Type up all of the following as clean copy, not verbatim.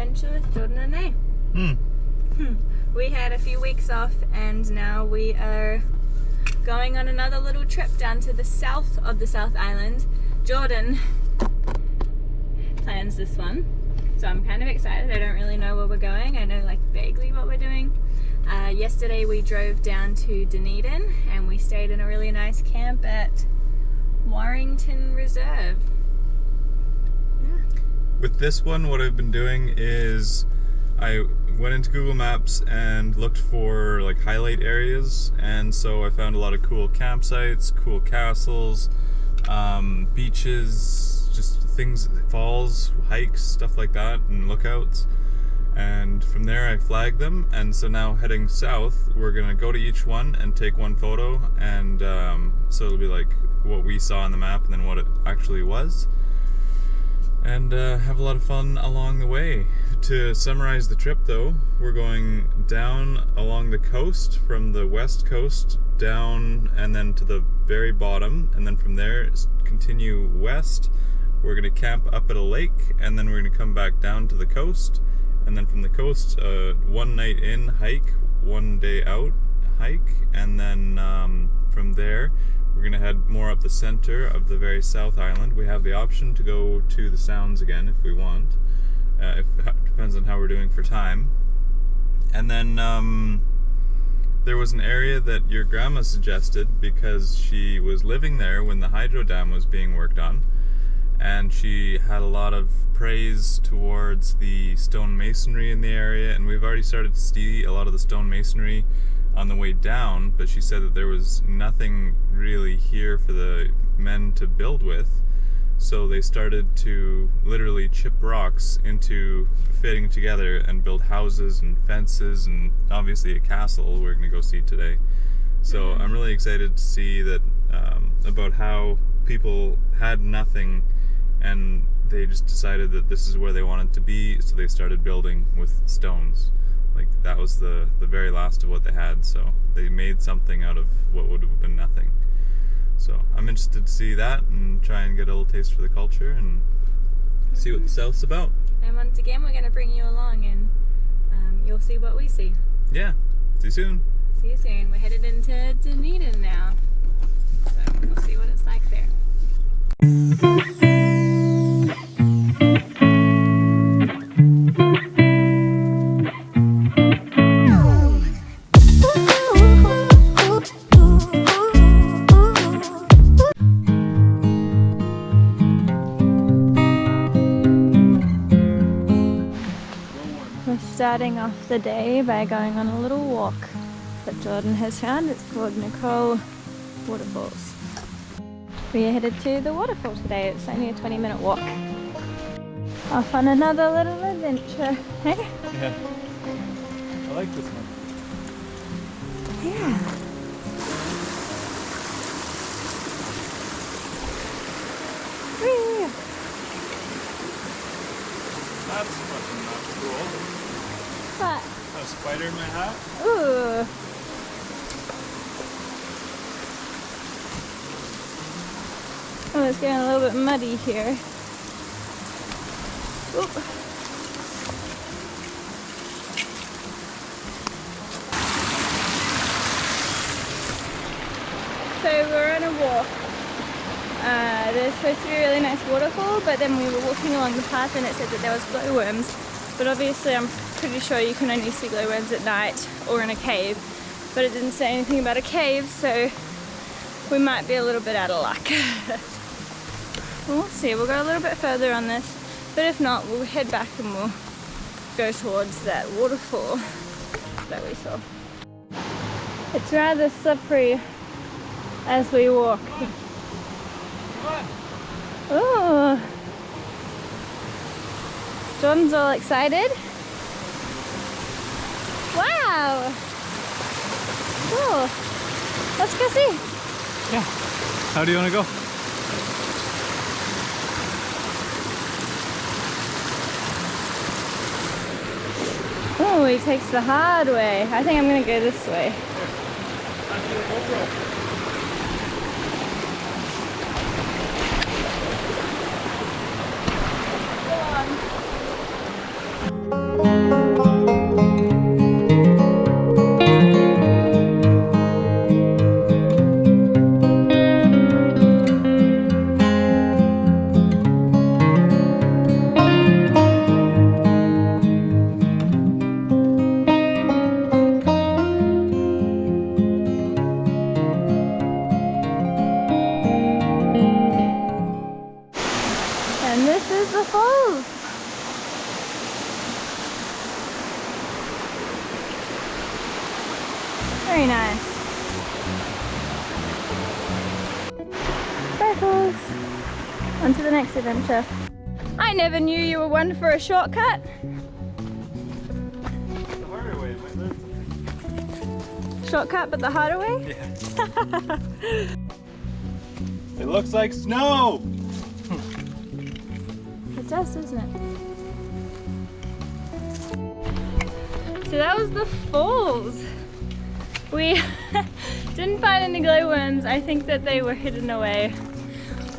adventure with Jordan and I. We had a few weeks off and now we are going on another little trip down to the south of the South Island. Jordan plans this one, so I'm kind of excited. I don't really know where we're going. I know like vaguely what we're doing. Yesterday we drove down to Dunedin and we stayed in a really nice camp at Warrington Reserve. Yeah. With this one, what I've been doing is I went into Google Maps and looked for like highlight areas, and so I found a lot of cool campsites, cool castles, beaches, just things, falls, hikes, stuff like that, and lookouts. And from there I flagged them, and so now heading south, we're gonna go to each one and take one photo, and so it'll be like what we saw on the map and then what it actually was, and have a lot of fun along the way. To summarize the trip though, we're going down along the coast, from the west coast down and then to the very bottom, and then from there continue west. We're gonna camp up at a lake, and then we're gonna come back down to the coast, and then from the coast, one night in hike, one day out hike, and then from there we're gonna head more up the center of the very South Island. We have the option to go to the Sounds again if we want. It depends on how we're doing for time. And then there was an area that your grandma suggested because she was living there when the hydro dam was being worked on, and she had a lot of praise towards the stone masonry in the area, and we've already started to see a lot of the stone masonry on the way down, but she said that there was nothing really here for the men to build with, so they started to literally chip rocks into fitting together and build houses and fences and obviously a castle we're going to go see today. So I'm really excited to see that about how people had nothing and they just decided that this is where they wanted to be, so they started building with stones. Like that was the very last of what they had, so they made something out of what would have been nothing. So I'm interested to see that and try and get a little taste for the culture and see what the South's about. And once again, we're going to bring you along and you'll see what we see. Yeah, see you soon. See you soon. We're headed into Dunedin now, so we'll see what it's like there. Starting off the day by going on a little walk that Jordan has found. It's called Nicole Waterfalls. We are headed to the waterfall today. It's only a 20-minute walk. Off on another little adventure. Hey? Yeah. I like this one. Yeah. Whee! That's fucking not cool. What? A spider in my hat? Ooh. Oh, it's getting a little bit muddy here. Oop. So we're on a walk. There's supposed to be a really nice waterfall, but then we were walking along the path and it said that there was glowworms. But obviously I'm pretty sure you can only see glowworms at night or in a cave. But it didn't say anything about a cave, so we might be a little bit out of luck. We'll see, we'll go a little bit further on this, but if not, we'll head back and we'll go towards that waterfall that we saw. It's rather slippery as we walk. Oh, Jordan's all excited. Wow! Cool. Let's go see. Yeah. How do you want to go? Oh, he takes the hard way. I think I'm going to go this way. Go on. And this is the falls. Very nice. Sparkles. On to the next adventure. I never knew you were one for a shortcut. The harder way, I might learn something. Shortcut, but the harder way? Yeah. It looks like snow! It does, doesn't it? So that was the falls. We didn't find any glowworms. I think that they were hidden away.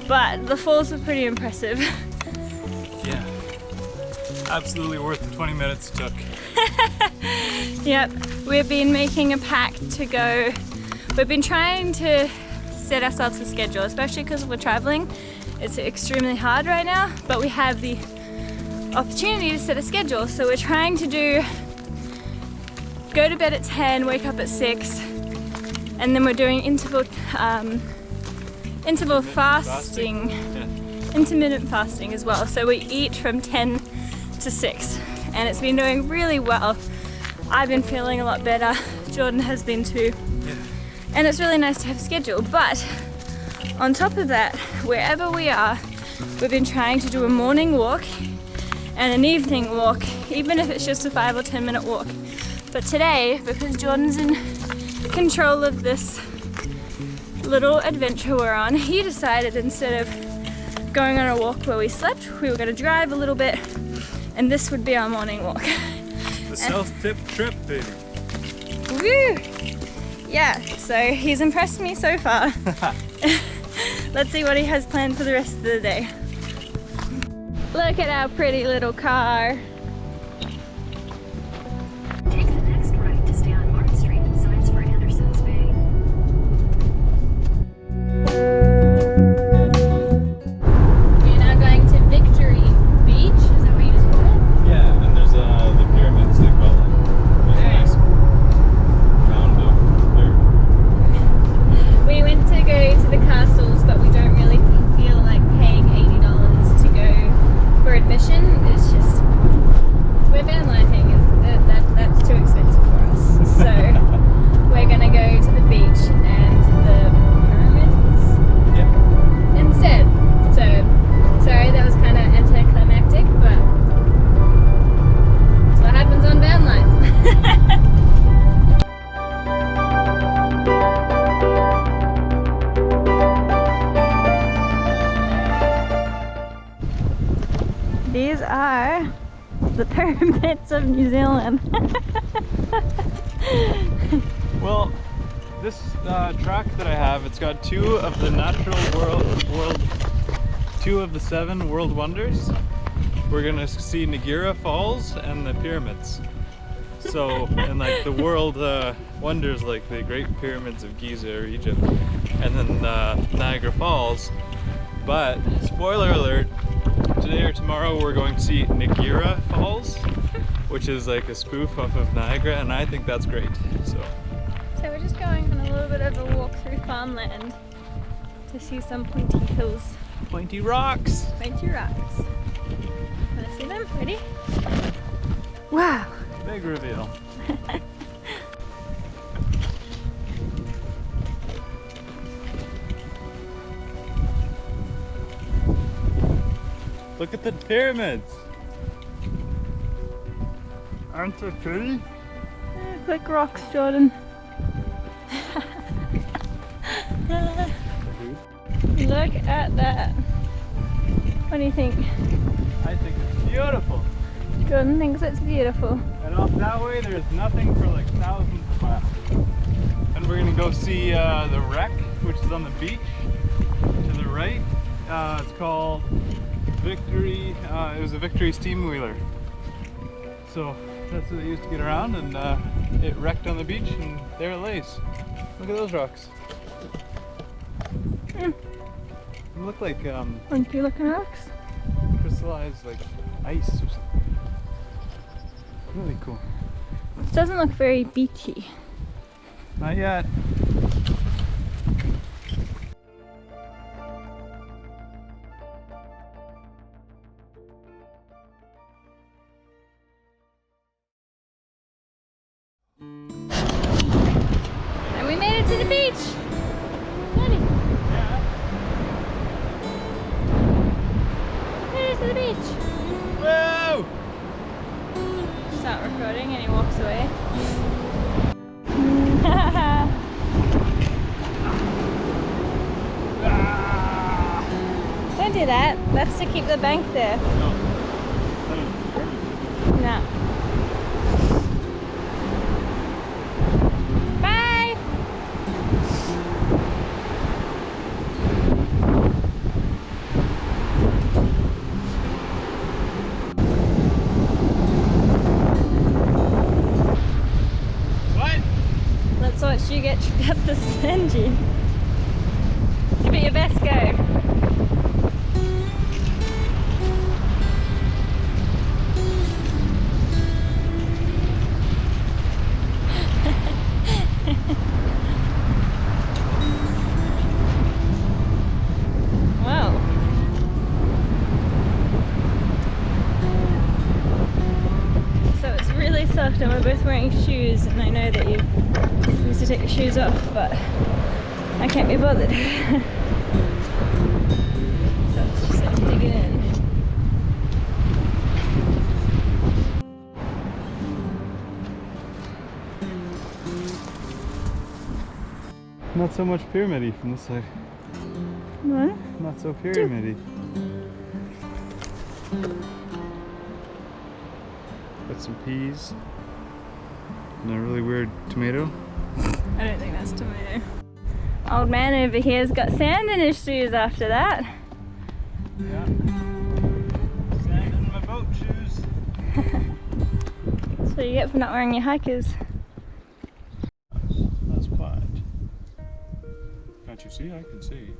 But the falls were pretty impressive. Yeah. Absolutely worth the 20 minutes it took. Yep, we've been making a pact to go. We've been trying to set ourselves a schedule, especially because we're traveling. It's extremely hard right now, but we have the opportunity to set a schedule. So we're trying to go to bed at 10, wake up at 6, and then we're doing interval fasting. Yeah. Intermittent fasting as well. So we eat from 10 to 6, and it's been doing really well. I've been feeling a lot better. Jordan has been too. Yeah. And it's really nice to have a schedule. But on top of that, wherever we are, we've been trying to do a morning walk and an evening walk, even if it's just a 5 or 10 minute walk. But today, because Jordan's in control of this little adventure we're on, he decided instead of going on a walk where we slept, we were going to drive a little bit, and this would be our morning walk. The self-tip trip, baby. Woo! Yeah, so he's impressed me so far. Let's see what he has planned for the rest of the day. Look at our pretty little car. Take the next right to stay on Martin Street. Signs for Anderson's Bay. We're now going to Victory Beach. Is that what you just called it? Yeah, and there's the pyramids they call it. There's a nice mound of dirt. We went to go to the castles, but we don't really feel like paying $80 to go for admission. It's just, we're van lifing, and that's too expensive for us. So we're gonna go to the beach and the pyramids Yeah. instead. So sorry, that was kind of anticlimactic, but that's what happens on van life. These are the pyramids of New Zealand. Well, this track that I have, it's got 2 of the natural world 2 of the 7 world wonders. We're gonna see Niagara Falls and the pyramids. So, and like the world wonders, like the Great Pyramids of Giza or Egypt, and then Niagara Falls. But spoiler alert, today or tomorrow we're going to see Niagara Falls, which is like a spoof off of Niagara, and I think that's great. So we're just going on a little bit of a walk through farmland to see some pointy hills. pointy rocks. Pointy rocks. Wanna see them? Ready? Wow! Big reveal. Look at the pyramids. Aren't they pretty? Quick rocks, Jordan. Look at that. What do you think? I think it's beautiful. Jordan thinks it's beautiful. And off that way, there's nothing for like thousands of miles. And we're gonna go see the wreck, which is on the beach to the right. It's called Victory. It was a Victory steam wheeler. So that's what they used to get around, and it wrecked on the beach, and there it lays. Look at those rocks. They look like Funky looking rocks. crystallized like ice or something. Really cool. It doesn't look very beachy. Not yet. beach! Daddy! It is to the beach! Whoa! Start recording and he walks away. Don't do that. That's to keep the bank there. No. No. Bye! What? Let's watch you get up the Senji. Give it your best go. Wow. So it's really soft and we're both wearing shoes, and I know that you need to take your shoes off, but I can't be bothered. So let's just like dig it in. Not so much pyramid-y from this side. What? Not so pyramid-y. Got some peas. And a really weird tomato. I don't think that's tomato. Old man over here's got sand in his shoes after that. Yeah. Sand in my boat shoes. That's what you get for not wearing your hikers. That's quiet. Can't you see? I can see.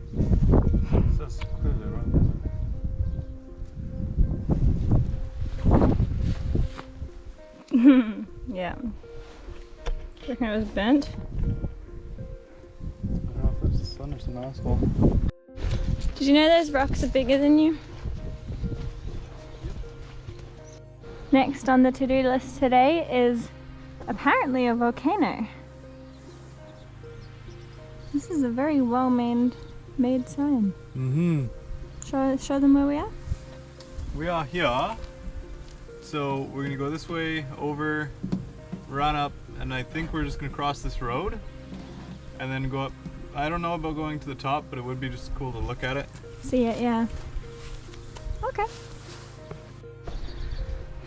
That's clearly right there. Yeah. I reckon it was bent. I don't know if it's the sun or some asphalt. Did you know those rocks are bigger than you? Next on the to-do list today is apparently a volcano. This is a very well made sign. Mm-hmm. Show them where we are. We are here. So we're gonna go this way, over, run up, and I think we're just gonna cross this road and then go up. I don't know about going to the top, but it would be just cool to look at it. See it, yeah. Okay.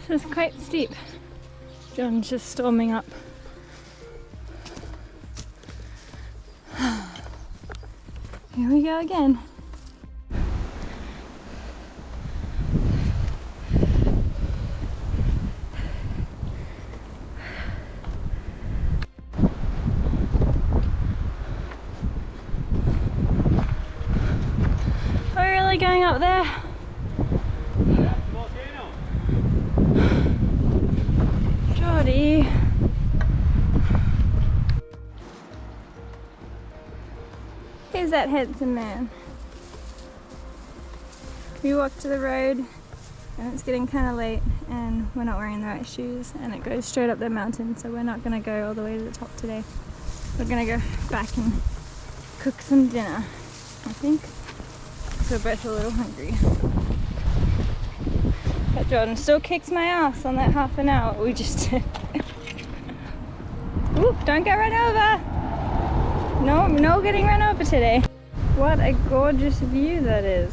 This is quite steep. John's just storming up. Here we go again. Are we really going up there? Jordy. Who's that handsome man? We walked to the road and it's getting kind of late and we're not wearing the right shoes and it goes straight up the mountain, so we're not going to go all the way to the top today. We're going to go back and cook some dinner, I think. So we're both a little hungry. But Jordan still kicks my ass on that half an hour we just did. Ooh, don't get run over! No getting run over today. What a gorgeous view that is.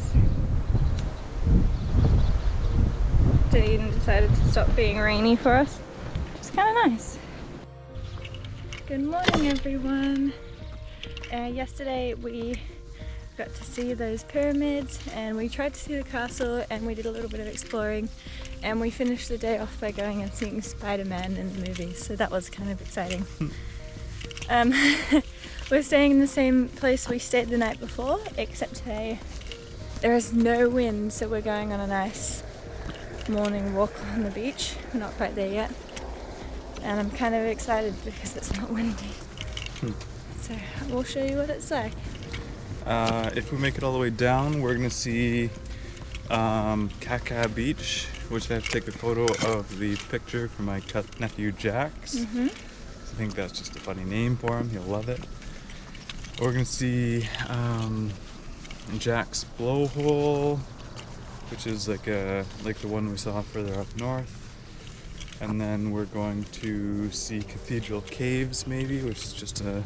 Dunedin decided to stop being rainy for us, which is kind of nice. Good morning everyone. Yesterday we got to see those pyramids and we tried to see the castle and we did a little bit of exploring and we finished the day off by going and seeing Spider-Man in the movies, so that was kind of exciting. We're staying in the same place we stayed the night before, except today there is no wind, so we're going on a nice morning walk on the beach. We're not quite there yet and I'm kind of excited because it's not windy. So we'll show you what it's like. If we make it all the way down, we're gonna see Kaka Beach, which I have to take a photo of the picture for my nephew Jax. I think that's just a funny name for him, he'll love it. We're gonna see Jack's Blowhole, which is like the one we saw further up north. And then we're going to see Cathedral Caves maybe, which is just a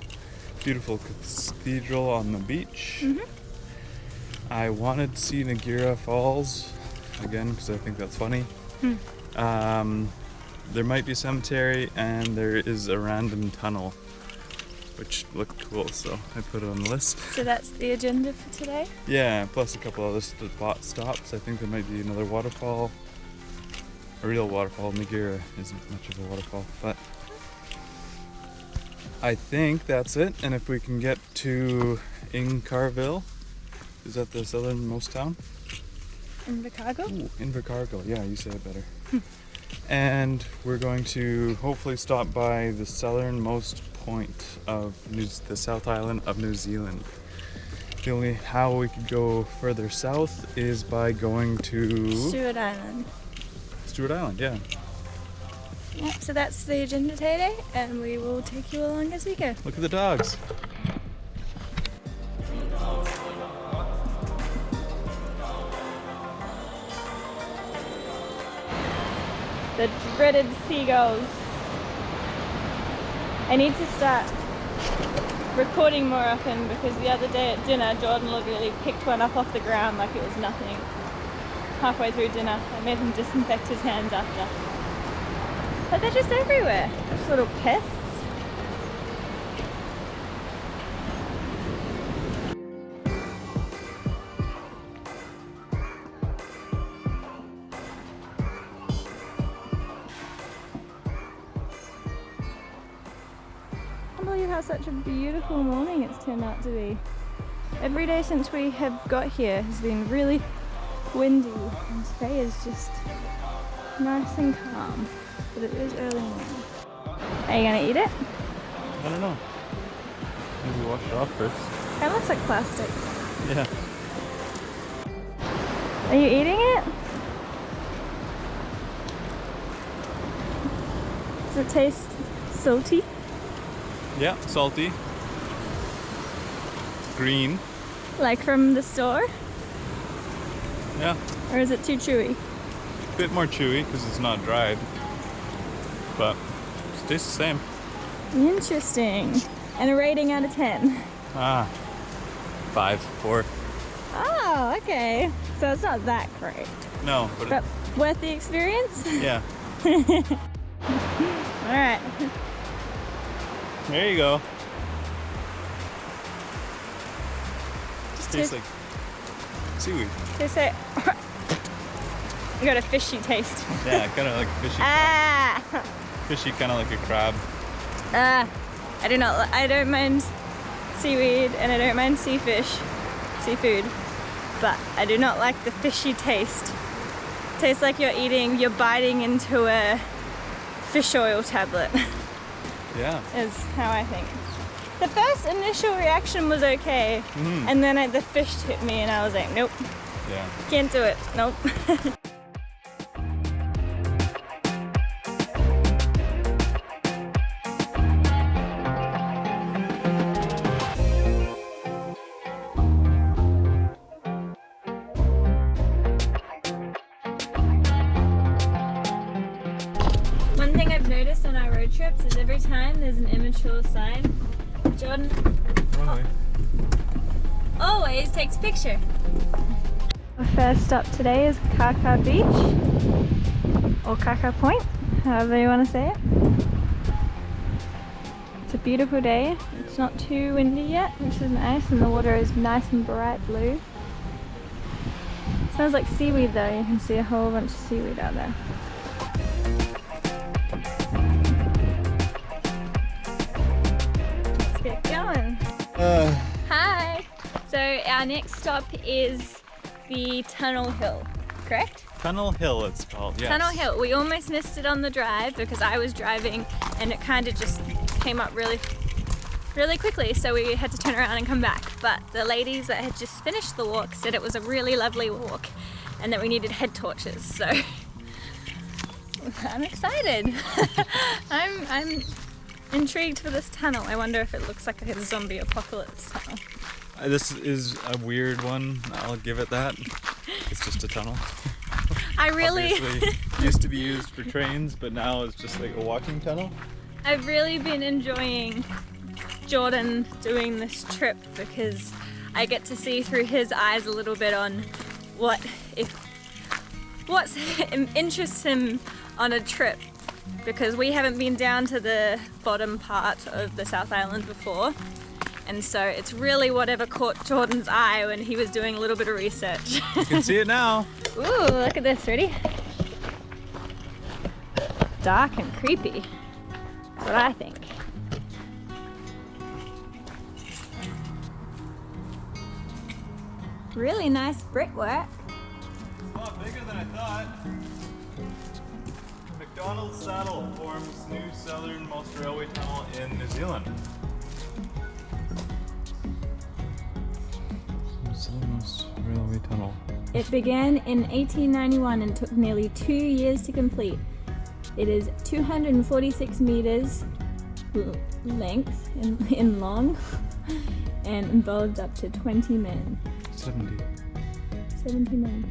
beautiful cathedral on the beach. Mm-hmm. I wanted to see Niagara Falls again because I think that's funny. There might be a cemetery and there is a random tunnel, which looked cool, so I put it on the list. So that's the agenda for today? Yeah, plus a couple other stops. I think there might be another waterfall. A real waterfall. Niagara isn't much of a waterfall, but I think that's it. And if we can get to Cargill, is that the southernmost town? Invercargill? Ooh, Invercargill, yeah, you say it better. And we're going to hopefully stop by the southernmost point of the South Island of New Zealand. The only how we could go further south is by going to Stewart Island. Stewart Island, yeah. Yep, so that's the agenda today, and we will take you along as we go. Look at the dogs. The dreaded seagulls. I need to start recording more often because the other day at dinner, Jordan literally picked one up off the ground like it was nothing. Halfway through dinner, I made him disinfect his hands after. But they're just everywhere, just little pests. I can't believe how such a beautiful morning it's turned out to be. Every day since we have got here has been really windy, and today is just nice and calm, but it is early morning. Are you gonna eat it? I don't know. Maybe wash it off first. It looks like plastic. Yeah. Are you eating it? Does it taste salty? Yeah, salty. Green. Like from the store? Yeah. Or is it too chewy? A bit more chewy because it's not dried. But it tastes the same. Interesting. And a rating out of 10? 5, 4. Oh, okay. So it's not that great. No, but Worth the experience? yeah. Alright. There you go. Just Tastes like seaweed. Tastes like... You got a fishy taste. Yeah, kind of like a fishy. Fishy, kind of like a crab. I don't mind seaweed and I don't mind seafood, but I do not like the fishy taste. Tastes like you're biting into a fish oil tablet. Yeah. Is how I think. The first initial reaction was okay, and then the fish hit me and I was like, nope. Yeah. Can't do it, nope. One thing I've noticed on our road trips is every time there's an immature sign, Jordan always takes a picture. Our first stop today is Kaka Beach, or Kaka Point, however you want to say it. It's a beautiful day. It's not too windy yet, which is nice, and the water is nice and bright blue. It smells like seaweed though. You can see a whole bunch of seaweed out there. Let's get going. Hi! So our next stop is the Tunnel Hill, correct? Tunnel Hill it's called, yes. Tunnel Hill. We almost missed it on the drive because I was driving and it kind of just came up really quickly, so we had to turn around and come back. But the ladies that had just finished the walk said it was a really lovely walk and that we needed head torches, so I'm excited. I'm intrigued for this tunnel. I wonder if it looks like a zombie apocalypse tunnel. This is a weird one. I'll give it that. It's just a tunnel. I really Obviously used to be used for trains, but now it's just like a walking tunnel. I've really been enjoying Jordan doing this trip because I get to see through his eyes a little bit on what interests him on a trip, because we haven't been down to the bottom part of the South Island before, and so it's really whatever caught Jordan's eye when he was doing a little bit of research. You can see it now. Ooh, look at this, ready? Dark and creepy. That's what I think. Really nice brickwork. It's a lot bigger than I thought. McDonald's Saddle forms new southernmost railway tunnel in New Zealand. Southernmost railway tunnel. It began in 1891 and took nearly 2 years to complete. It is 246 meters length in long and involved up to 20 men. 70 men.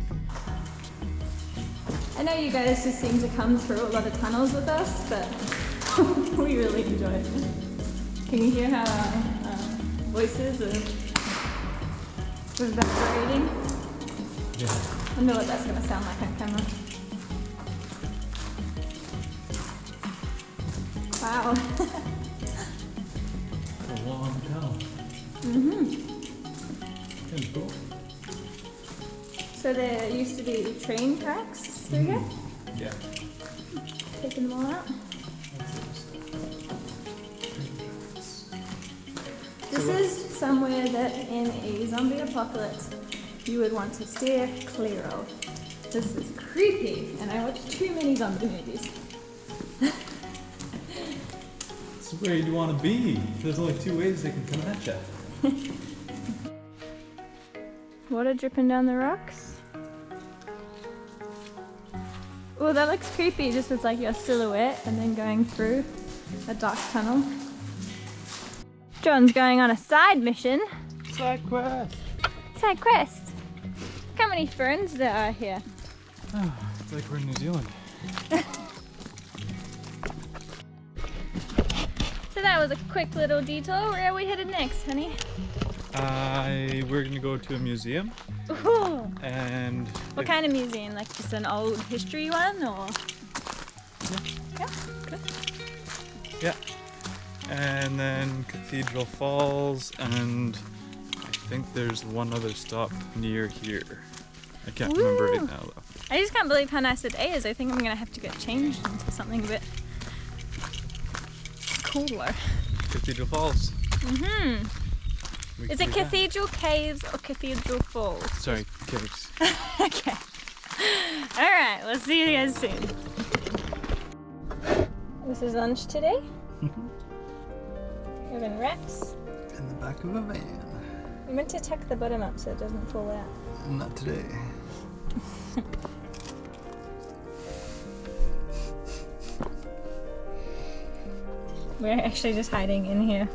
I know you guys just seem to come through a lot of tunnels with us, but we really enjoy it. Can you hear how our voices are evaporating? Yeah. I wonder what that's going to sound like on camera. Wow. A long tunnel. Kind of cool. So there used to be train tracks through here? Yeah. Taking them all out. This is somewhere that in a zombie apocalypse you would want to steer clear of. This is creepy, and I watch too many zombie movies. It's where you want to be. There's only two ways they can come at you. Water dripping down the rocks. Oh, that looks creepy, just with like your silhouette and then going through a dark tunnel. John's going on a side mission. Side quest. Side quest. Look how many ferns there are here. Oh, it's like we're in New Zealand. So that was a quick little detour. Where are we headed next, honey? We're gonna go to a museum. Ooh. And What kind of museum? Like just an old history one, or? Yeah. Good. Yeah. And then Cathedral Falls, and I think there's one other stop near here. I can't remember right now though. I just can't believe how nice the day is. I think I'm gonna have to get changed into something a bit cooler. Cathedral Falls. Mm-hmm. We Is can it do that. Cathedral Caves or Cathedral Falls? Sorry, caves. Okay. Alright, we'll see you guys soon. This is lunch today. We're having wraps. In the back of a van. We meant to tuck the bottom up so it doesn't fall out. Not today. We're actually just hiding in here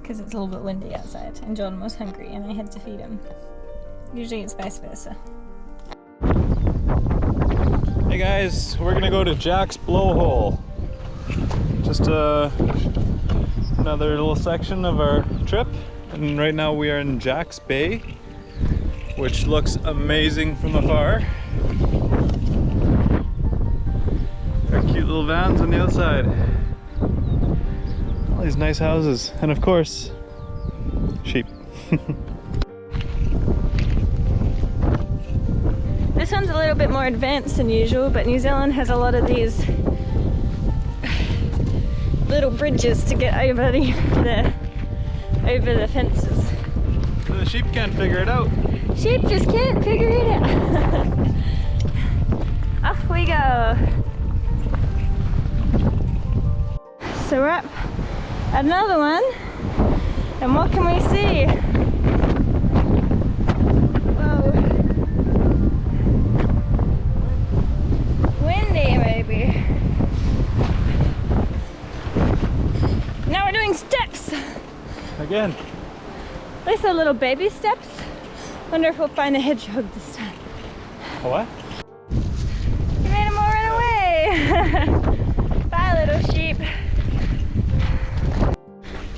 because it's a little bit windy outside and Jordan was hungry and I had to feed him. Usually it's vice versa. Hey guys, we're gonna go to Jack's Blowhole. Just another little section of our trip, and right now we are in Jack's Bay, which looks amazing from afar. Our cute little vans on the other side. All these nice houses, and of course, sheep. This one's a little bit more advanced than usual, but New Zealand has a lot of these little bridges to get over the fences. So the sheep can't figure it out. Sheep just can't figure it out. Off we go. So we're up another one, and what can we see? Whoa. Windy maybe. Again. At least they're little baby steps. Wonder if we'll find a hedgehog this time. A what? You made them all run away. Bye, little sheep.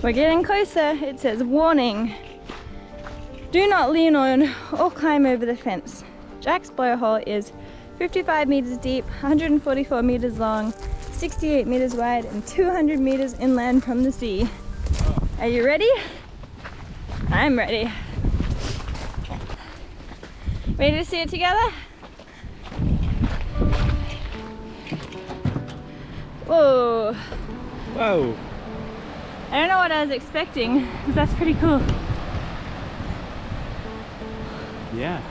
We're getting closer. It says, warning. Do not lean on or climb over the fence. Jack's blowhole is 55 meters deep, 144 meters long, 68 meters wide, and 200 meters inland from the sea. Are you ready? I'm ready. Ready to see it together? Whoa. Whoa. I don't know what I was expecting, because that's pretty cool. Yeah.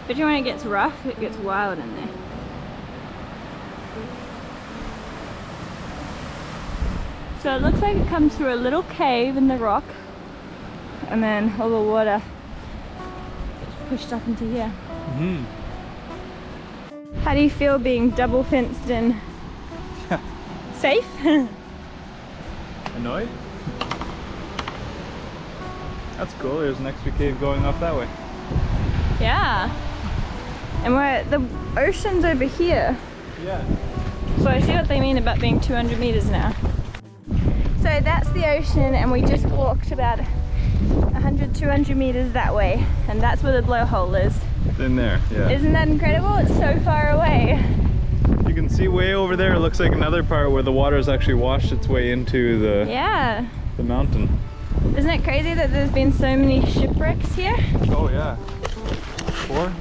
But when it gets rough, it gets wild in there. So it looks like it comes through a little cave in the rock, and then all the water gets pushed up into here. Mm-hmm. How do you feel being double fenced in? Safe? Annoyed? That's cool. There's an extra cave going up that way. Yeah. And the ocean's over here. Yeah. So I see what they mean about being 200 meters now. So that's the ocean, and we just walked about 100, 200 meters that way, and that's where the blowhole is. It's in there, yeah. Isn't that incredible? It's so far away. You can see way over there, it looks like another part where the water's actually washed its way into the, Yeah. the mountain. Isn't it crazy that there's been so many shipwrecks here? Oh yeah. 4?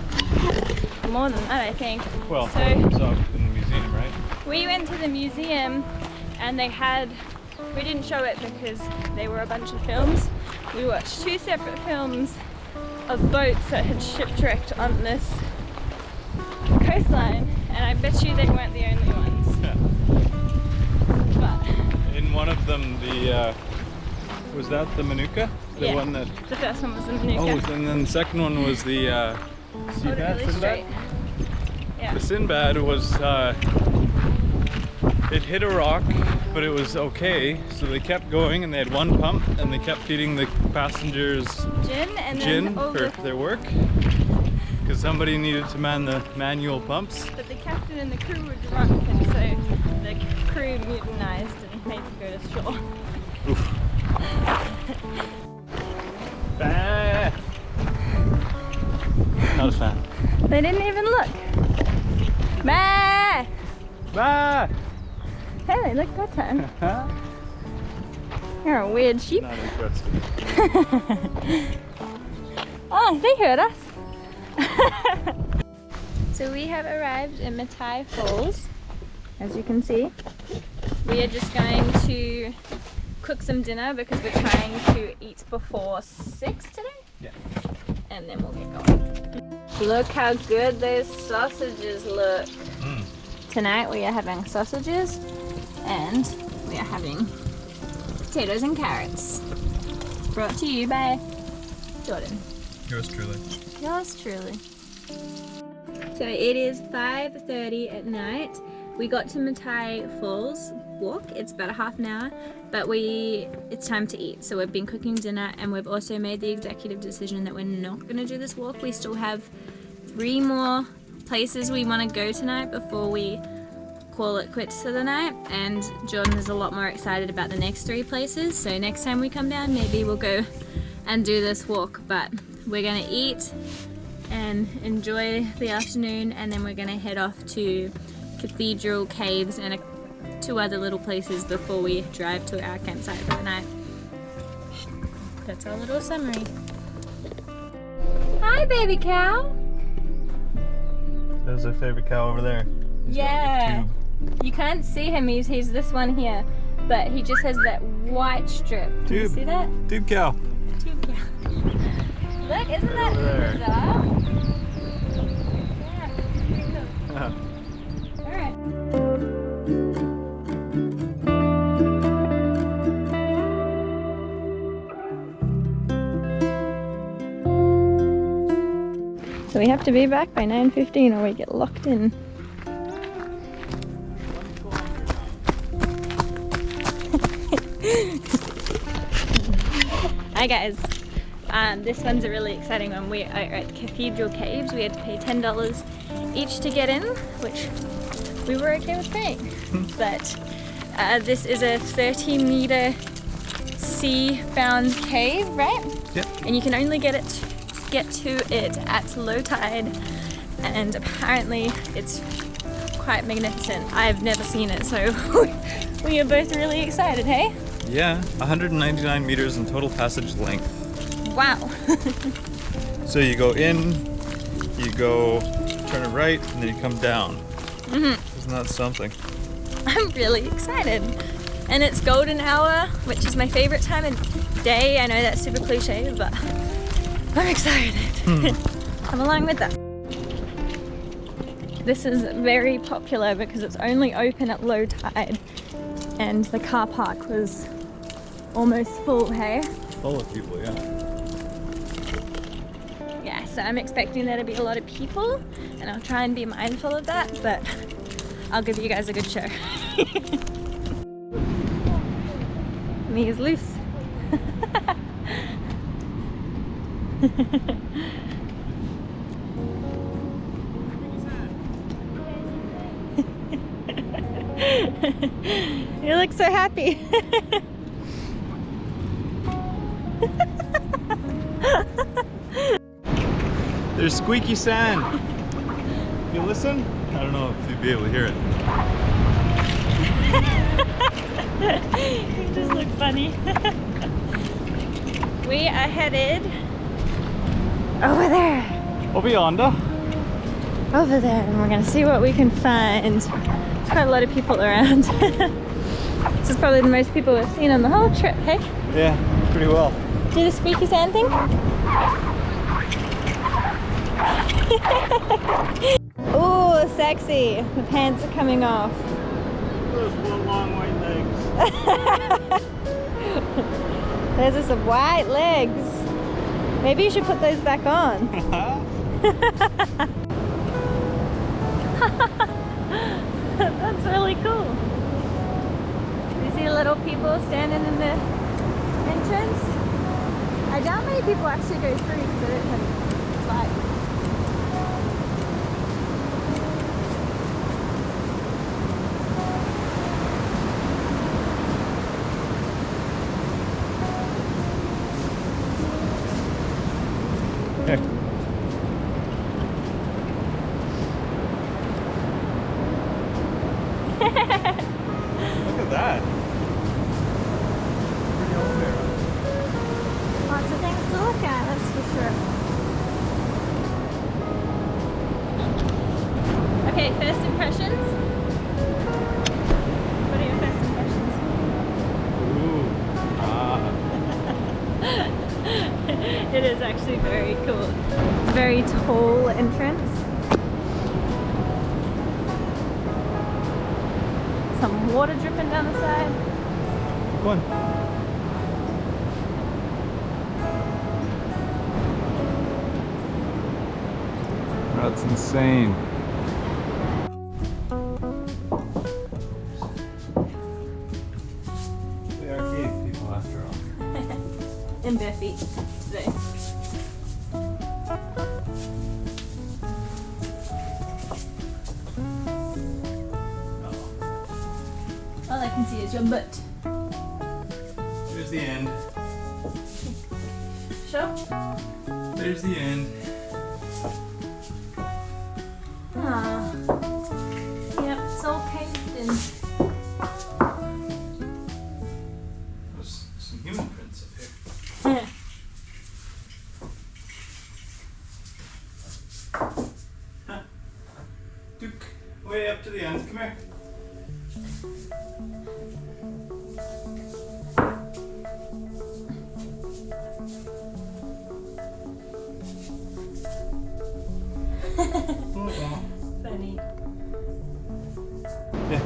More than that, I think. Well, So- it's up in the museum, right? We went to the museum and we didn't show it because they were a bunch of films. We watched 2 separate films of boats that had shipwrecked on this coastline, and I bet you they weren't the only ones. Yeah. But In one of them, was that the Manuka? The Yeah. one that... the first one was the Manuka. Oh, and then the second one was the Hold it Sinbad? really straight. Yeah. The Sinbad was, it hit a rock, but it was okay, so they kept going and they had one pump and they kept feeding the passengers Gin and gin then all for the, their work, because somebody needed to man the manual pumps. but the captain and the crew were drunk, and so the crew mutinized and made them go to shore. Oof. Bah. Not a fan. They didn't even look. Bah! Bah! Hey, they looked that time. You're a weird sheep. Not interested. Oh, they heard us. So we have arrived in Niagara Falls, as you can see. We are just going to cook some dinner because we're trying to eat before 6 today. Yeah. And then we'll get going. Look how good those sausages look. Mm. Tonight we are having sausages and we are having potatoes and carrots. Brought to you by Jordan. Yours truly. Yours truly. So it is 5:30 at night. We got to Niagara Falls walk. It's about a half an hour, but it's time to eat. So we've been cooking dinner, and we've also made the executive decision that we're not going to do this walk. We still have 3 more places we want to go tonight before we call it quits for the night, and Jordan is a lot more excited about the next 3 places. So next time we come down, maybe we'll go and do this walk, but we're gonna eat and enjoy the afternoon, and then we're gonna head off to Cathedral, caves, and 2 other little places before we drive to our campsite for the night. That's our little summary. Hi, baby cow. There's our favorite cow over there. He's got Yeah. a tube. You can't see him, he's this one here, but he just has that white strip. Can you Tube. see that? Tube cow. Tube cow. Look, isn't that over there. bizarre? Yeah, pretty cool. Alright. So we have to be back by 9:15 or we get locked in. Hi guys. This one's a really exciting one. We are at Cathedral Caves. We had to pay $10 each to get in, which we were okay with paying. But this is a 30-meter sea-bound cave, right? Yep. And you can only get to it at low tide, and apparently it's quite magnificent. I've never seen it, so we are both really excited, hey? Yeah, 199 meters in total passage length. Wow. So you go in, you go turn it right, and then you come down. Isn't that something? I'm really excited. And it's golden hour, which is my favorite time of day. I know that's super cliche, but I'm excited. Come along with us. This is very popular because it's only open at low tide, and the car park was almost full, hey? Full of people, yeah. Yeah, so I'm expecting there to be a lot of people, and I'll try and be mindful of that, but I'll give you guys a good show. Me is loose. You look so happy. There's squeaky sand. You listen? I don't know if you'd be able to hear it. You just look funny. We are headed over there. Over yonder. Over there, and we're gonna see what we can find. There's quite a lot of people around. This is probably the most people we've seen on the whole trip, hey? Yeah, pretty well. Do the squeaky sand thing? Ooh, sexy. The pants are coming off. Those long white legs. Those are some white legs. Maybe you should put those back on. That's really cool. You see little people standing in the entrance? I doubt many people actually go through because they don't have light. Okay. Look at that. Pretty old there. Lots of things to look at, that's for sure. Okay, first impressions. What are your first impressions? Ooh. It is actually very cool. It's a very tall entrance. Some water dripping down the side. Go on. That's insane. They are cave people after all. In bare feet today. All I can see is your butt. There's the end. Show? There's the end. Ah. Yep, it's all paved in. There's some human prints up here. Huh. Duke, way up to the end. Come here. Funny. Yeah.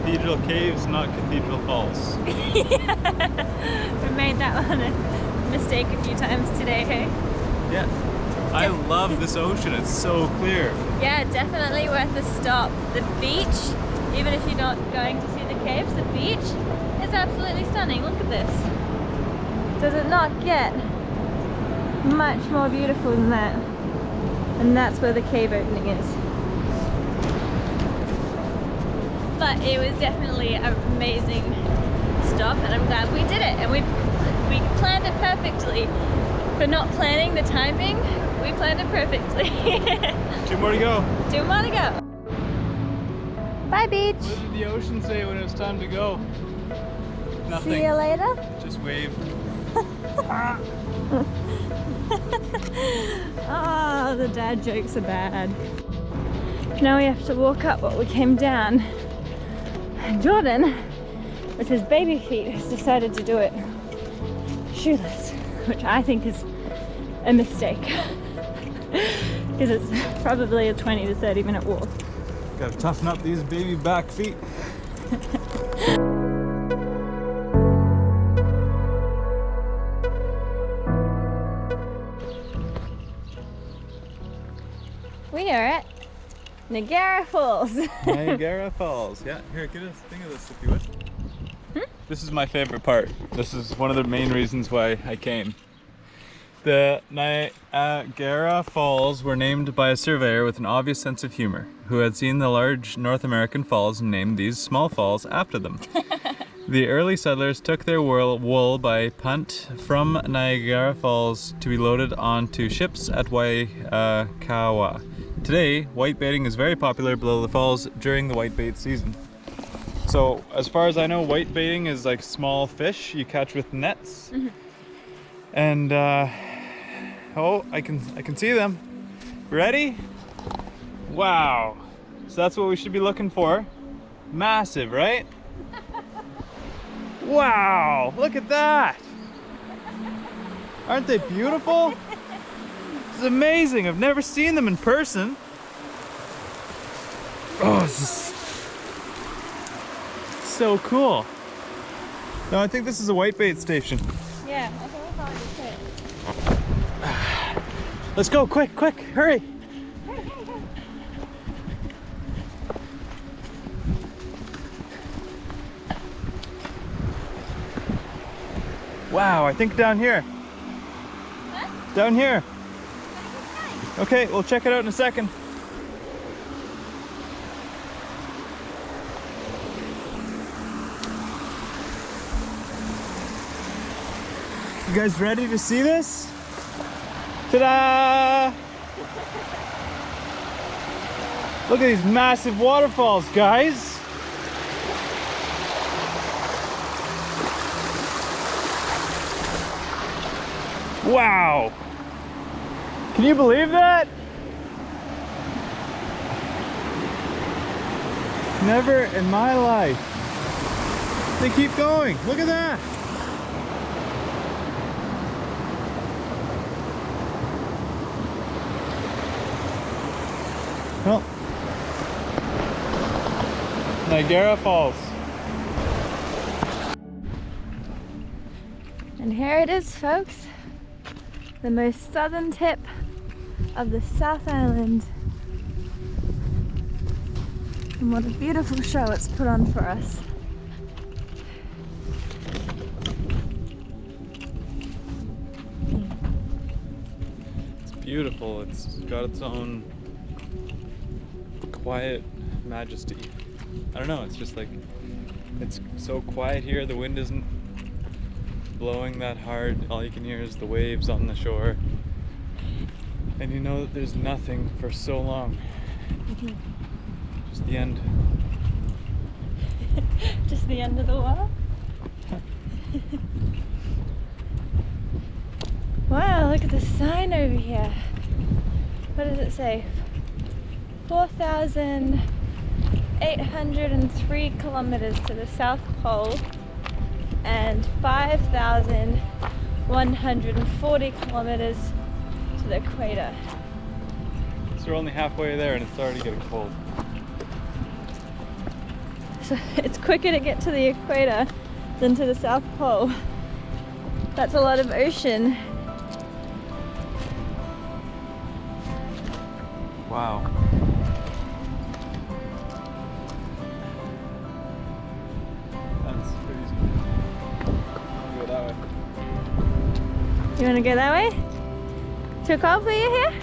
Cathedral Caves, not Cathedral Falls. We made that one a mistake a few times today, hey? Yeah. I love this ocean, it's so clear. Yeah, definitely worth a stop. The beach, even if you're not going to see the caves, the beach is absolutely stunning. Look at this. Does it not get much more beautiful than that? And that's where the cave opening is. But it was definitely an amazing stop, and I'm glad we did it. And we planned it perfectly. For not planning the timing, we planned it perfectly. 2 more to go. 2 more to go. Bye, beach. What did the ocean say when it was time to go? Nothing. See you later. Just waved. Oh, the dad jokes are bad. Now we have to walk up what we came down. And Jordan, with his baby feet, has decided to do it shoeless, which I think is a mistake. Because it's probably a 20 to 30 minute walk. Gotta toughen up these baby back feet. We are at Niagara Falls. Niagara Falls. Yeah, here, get a thing of this if you would. This is my favorite part. This is one of the main reasons why I came. The Niagara Falls were named by a surveyor with an obvious sense of humor, who had seen the large North American falls and named these small falls after them. The early settlers took their wool by punt from Niagara Falls to be loaded onto ships at Waikawa. Today, whitebaiting is very popular below the falls during the whitebait season. So, as far as I know, whitebaiting is like small fish you catch with nets. And oh, I can see them. Ready? Wow. So that's what we should be looking for. Massive, right? Wow, look at that. Aren't they beautiful? This is amazing. I've never seen them in person. Oh, this is so cool. No, I think this is a whitebait station. Yeah, I think we'll find it. Let's go, quick, hurry. Wow, I think down here. What? Down here. Okay, we'll check it out in a second. You guys ready to see this? Ta-da! Look at these massive waterfalls, guys. Wow! Can you believe that? Never in my life. They keep going. Look at that. Well, Niagara Falls. And here it is, folks. The most southern tip of the South Island. And what a beautiful show it's put on for us. It's beautiful. It's got its own quiet majesty. I don't know, it's just like, it's so quiet here. The wind isn't blowing that hard. All you can hear is the waves on the shore. And you know that there's nothing for so long. Just the end. Just the end of the what? Wow, look at the sign over here. What does it say? 4,803 kilometers to the South Pole and 5,140 kilometers to the equator. So we're only halfway there and it's already getting cold. So it's quicker to get to the equator than to the South Pole. That's a lot of ocean. Wow. That's crazy. I'll go that way. You want to go that way? Too cold for you here?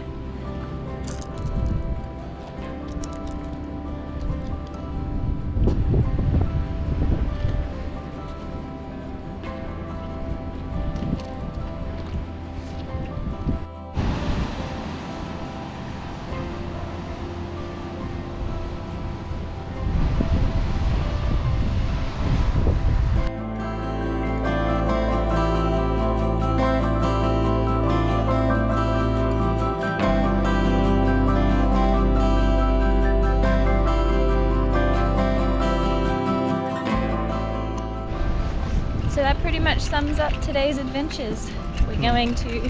So that pretty much sums up today's adventures. We're going to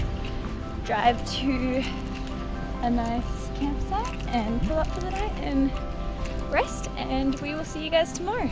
drive to a nice campsite and pull up for the night and rest, and we will see you guys tomorrow.